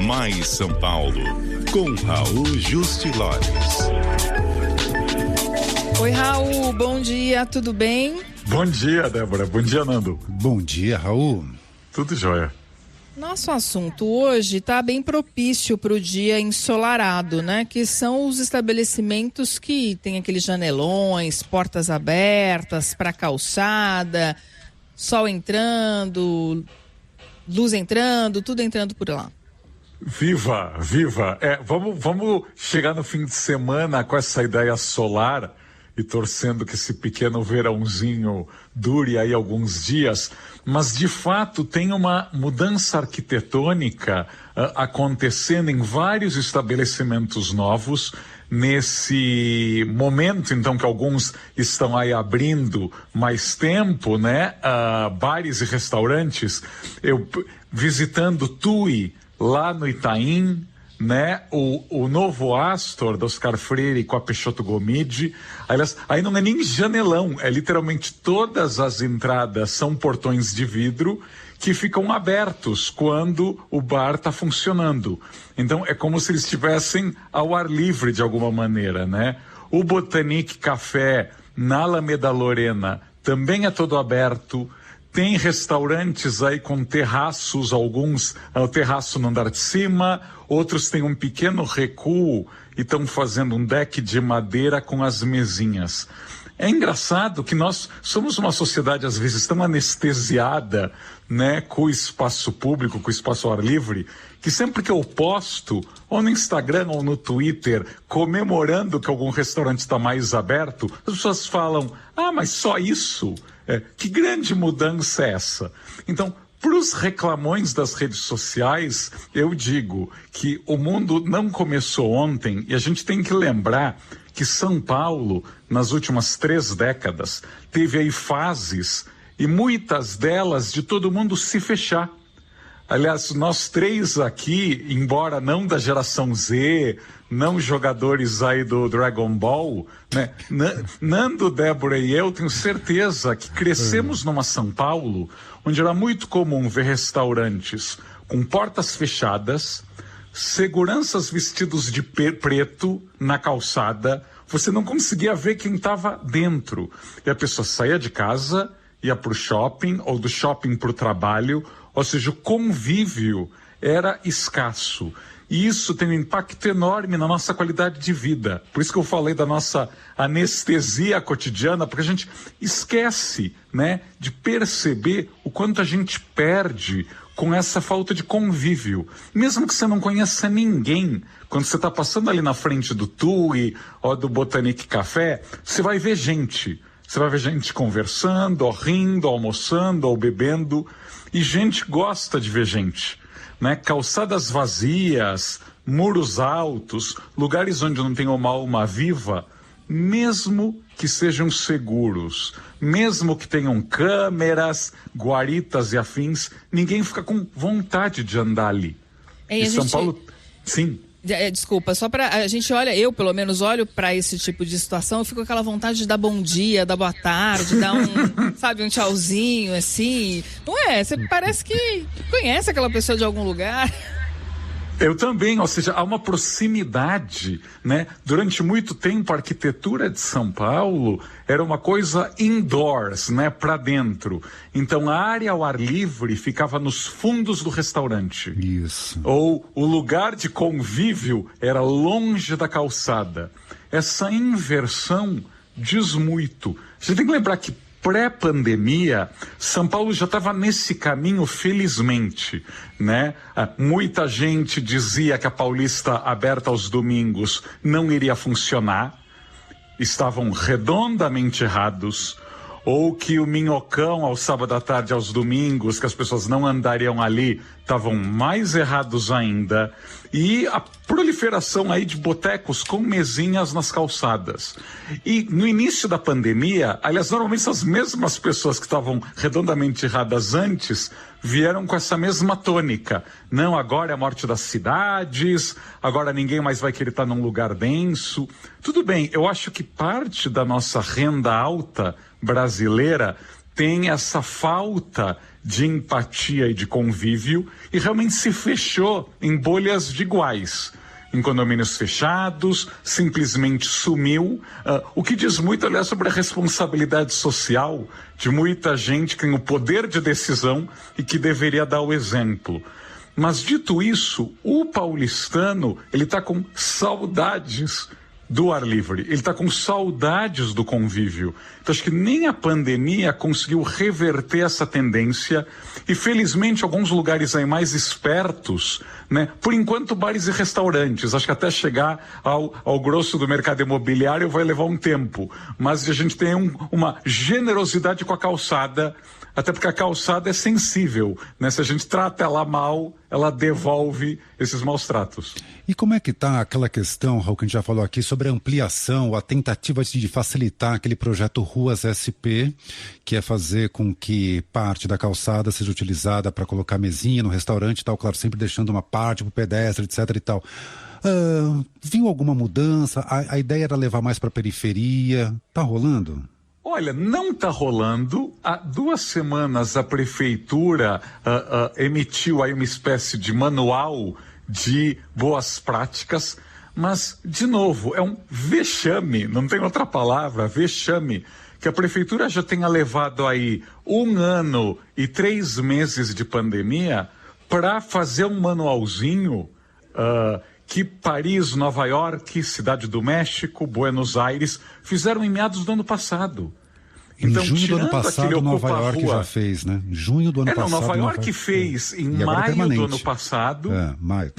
Mais São Paulo, com Raul Justilores. Oi, Raul, bom dia, tudo bem? Bom dia, Débora. Bom dia, Nando. Bom dia, Raul. Tudo jóia. Nosso assunto hoje está bem propício para o dia ensolarado, né? Que são os estabelecimentos que têm aqueles janelões, portas abertas para calçada, sol entrando, luz entrando, tudo entrando por lá. Viva, viva. Vamos chegar no fim de semana com essa ideia solar e torcendo que esse pequeno verãozinho dure aí alguns dias, mas de fato tem uma mudança arquitetônica acontecendo em vários estabelecimentos novos nesse momento, então, que alguns estão aí abrindo mais tempo, né? Bares e restaurantes. Eu visitando Tui, lá no Itaim, né? O novo Astor, da Oscar Freire com a Peixoto Gomide. Aliás, aí não é nem janelão, é literalmente todas as entradas são portões de vidro que ficam abertos quando o bar está funcionando. Então é como se eles estivessem ao ar livre de alguma maneira, né? O Botanique Café na Alameda Lorena também é todo aberto. Tem restaurantes aí com terraços, alguns o terraço no andar de cima, outros têm um pequeno recuo e estão fazendo um deck de madeira com as mesinhas. É engraçado que nós somos uma sociedade, às vezes, tão anestesiada, né, com o espaço público, com o espaço ao ar livre, que sempre que eu posto, ou no Instagram ou no Twitter, comemorando que algum restaurante está mais aberto, as pessoas falam, mas só isso? Que grande mudança é essa? Então, para os reclamões das redes sociais, eu digo que o mundo não começou ontem e a gente tem que lembrar que São Paulo, nas últimas 3 décadas, teve aí fases e muitas delas de todo mundo se fechar. Aliás, nós 3 aqui, embora não da geração Z, não jogadores aí do Dragon Ball, né? Nando, Débora e eu, tenho certeza que crescemos numa São Paulo onde era muito comum ver restaurantes com portas fechadas, seguranças vestidos de preto na calçada, você não conseguia ver quem estava dentro. E a pessoa saía de casa, ia para o shopping, ou do shopping para o trabalho, ou seja, o convívio era escasso. E isso tem um impacto enorme na nossa qualidade de vida. Por isso que eu falei da nossa anestesia cotidiana, porque a gente esquece, né, de perceber o quanto a gente perde com essa falta de convívio. Mesmo que você não conheça ninguém, quando você está passando ali na frente do Tui ou do Botanique Café, você vai ver gente. Você vai ver gente conversando, ou rindo, ou almoçando, ou bebendo. E gente gosta de ver gente, né? Calçadas vazias, muros altos, lugares onde não tem uma alma viva, mesmo que sejam seguros, mesmo que tenham câmeras, guaritas e afins, ninguém fica com vontade de andar ali. E São Paulo, sim. Desculpa, só para a gente olha, eu pelo menos olho para esse tipo de situação, eu fico com aquela vontade de dar bom dia, dar boa tarde, dar sabe, um tchauzinho, assim. Não é? Você parece que conhece aquela pessoa de algum lugar. Eu também, ou seja, há uma proximidade, né? Durante muito tempo a arquitetura de São Paulo era uma coisa indoors, né? Para dentro. Então a área ao ar livre ficava nos fundos do restaurante. Isso. Ou o lugar de convívio era longe da calçada. Essa inversão diz muito. Você tem que lembrar que pré-pandemia, São Paulo já estava nesse caminho, felizmente, né? Muita gente dizia que a Paulista aberta aos domingos não iria funcionar, estavam redondamente errados, ou que o Minhocão ao sábado à tarde, aos domingos, que as pessoas não andariam ali, estavam mais errados ainda. E a proliferação aí de botecos com mesinhas nas calçadas. E no início da pandemia, aliás, normalmente essas mesmas pessoas que estavam redondamente erradas antes, vieram com essa mesma tônica. Não, agora é a morte das cidades, agora ninguém mais vai querer estar num lugar denso. Tudo bem, eu acho que parte da nossa renda alta brasileira tem essa falta de empatia e de convívio e realmente se fechou em bolhas de iguais. Em condomínios fechados, simplesmente sumiu, o que diz muito, aliás, sobre a responsabilidade social de muita gente que tem o poder de decisão e que deveria dar o exemplo. Mas, dito isso, o paulistano, ele está com saudades do ar livre, ele está com saudades do convívio. Então acho que nem a pandemia conseguiu reverter essa tendência e felizmente alguns lugares aí mais espertos, né? Por enquanto bares e restaurantes, acho que até chegar ao grosso do mercado imobiliário vai levar um tempo, mas a gente tem uma generosidade com a calçada, até porque a calçada é sensível, né? Se a gente trata ela mal, ela devolve esses maus tratos. E como é que está aquela questão, Raul, que a gente já falou aqui, sobre a ampliação, a tentativa de facilitar aquele projeto Ruas SP, que é fazer com que parte da calçada seja utilizada para colocar mesinha no restaurante e tal, claro, sempre deixando uma parte para o pedestre, etc e tal. Viu alguma mudança? A ideia era levar mais para a periferia. Tá rolando? Olha, não está rolando. Há 2 semanas a prefeitura emitiu aí uma espécie de manual de boas práticas, mas, de novo, é um vexame, não tem outra palavra, vexame, que a prefeitura já tenha levado aí 1 ano e 3 meses de pandemia para fazer um manualzinho que Paris, Nova York, Cidade do México, Buenos Aires fizeram em meados do ano passado. Então, em junho do ano passado, Nova York já fez, né? Junho do ano passado. Nova York fez em maio do ano passado,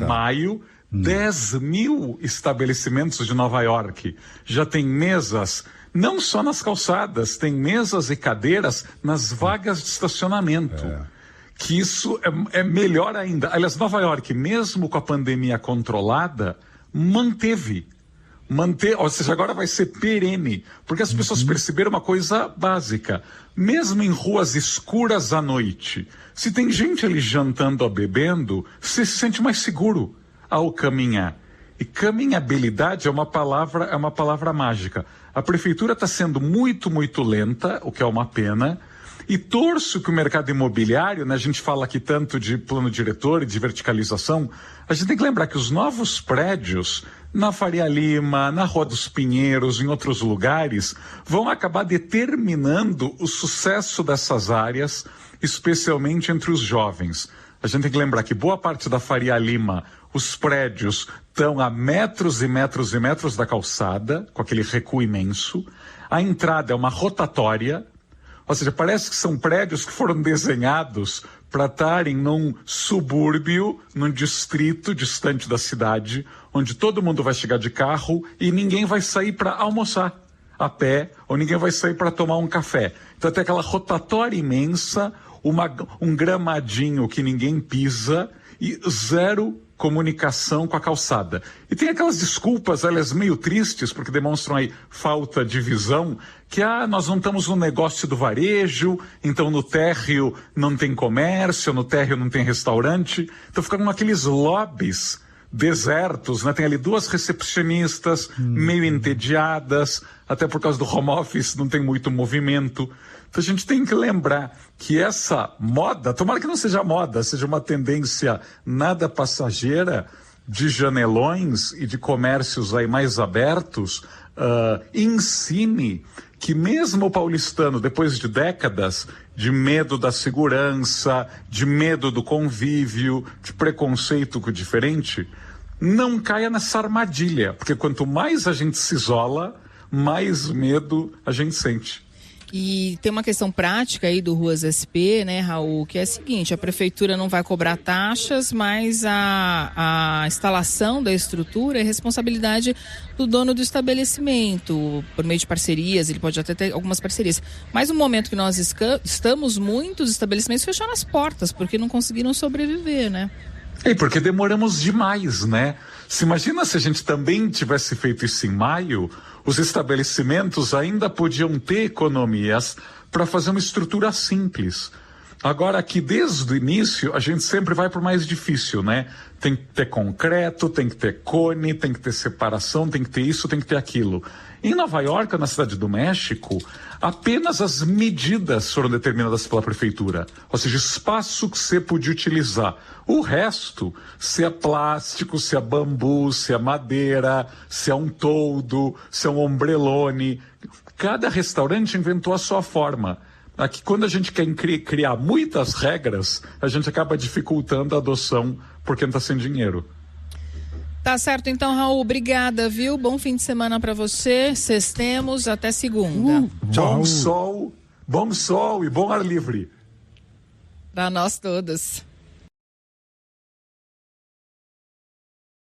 maio, 10 mil estabelecimentos de Nova York já tem mesas, não só nas calçadas, tem mesas e cadeiras nas vagas de estacionamento. Que isso é melhor ainda. Aliás, Nova York, mesmo com a pandemia controlada, manteve, ou seja, agora vai ser perene, porque as pessoas perceberam uma coisa básica, mesmo em ruas escuras à noite, se tem gente ali jantando ou bebendo, você se sente mais seguro ao caminhar. E caminhabilidade é uma palavra mágica. A prefeitura está sendo muito, muito lenta, o que é uma pena. E torço que o mercado imobiliário, né, a gente fala aqui tanto de plano diretor e de verticalização, a gente tem que lembrar que os novos prédios, na Faria Lima, na Rua dos Pinheiros, em outros lugares, vão acabar determinando o sucesso dessas áreas, especialmente entre os jovens. A gente tem que lembrar que boa parte da Faria Lima, os prédios estão a metros e metros e metros da calçada, com aquele recuo imenso. A entrada é uma rotatória, ou seja, parece que são prédios que foram desenhados para estarem num subúrbio, num distrito distante da cidade, onde todo mundo vai chegar de carro e ninguém vai sair para almoçar a pé, ou ninguém vai sair para tomar um café. Então tem aquela rotatória imensa, um gramadinho que ninguém pisa e zero comunicação com a calçada. E tem aquelas desculpas, elas meio tristes, porque demonstram aí falta de visão, que nós não estamos no negócio do varejo, então no térreo não tem comércio, no térreo não tem restaurante, então ficam aqueles lobbies desertos, né? Tem ali 2 recepcionistas meio entediadas, até por causa do home office não tem muito movimento. Então a gente tem que lembrar que essa moda, tomara que não seja moda, seja uma tendência nada passageira de janelões e de comércios aí mais abertos, ensine que mesmo o paulistano, depois de décadas de medo da segurança, de medo do convívio, de preconceito com o diferente, não caia nessa armadilha, porque quanto mais a gente se isola, mais medo a gente sente. E tem uma questão prática aí do Ruas SP, né, Raul, que é a seguinte: a prefeitura não vai cobrar taxas, mas a instalação da estrutura é responsabilidade do dono do estabelecimento, por meio de parcerias, ele pode até ter algumas parcerias. Mas no momento que nós estamos, muitos estabelecimentos fecharam as portas, porque não conseguiram sobreviver, né? E porque demoramos demais, né? Se imagina se a gente também tivesse feito isso em maio, os estabelecimentos ainda podiam ter economias para fazer uma estrutura simples. Agora aqui desde o início a gente sempre vai para o mais difícil, né? Tem que ter concreto, tem que ter cone, tem que ter separação, tem que ter isso, tem que ter aquilo. Em Nova York, na Cidade do México, apenas as medidas foram determinadas pela prefeitura, ou seja, espaço que você podia utilizar. O resto, se é plástico, se é bambu, se é madeira, se é um toldo, se é um ombrelone, cada restaurante inventou a sua forma. Aqui, quando a gente quer criar muitas regras, a gente acaba dificultando a adoção por quem está sem dinheiro. Tá certo, então, Raul, obrigada, viu? Bom fim de semana para você. Sextemos, até segunda. Bom sol e bom ar livre. Para nós todos.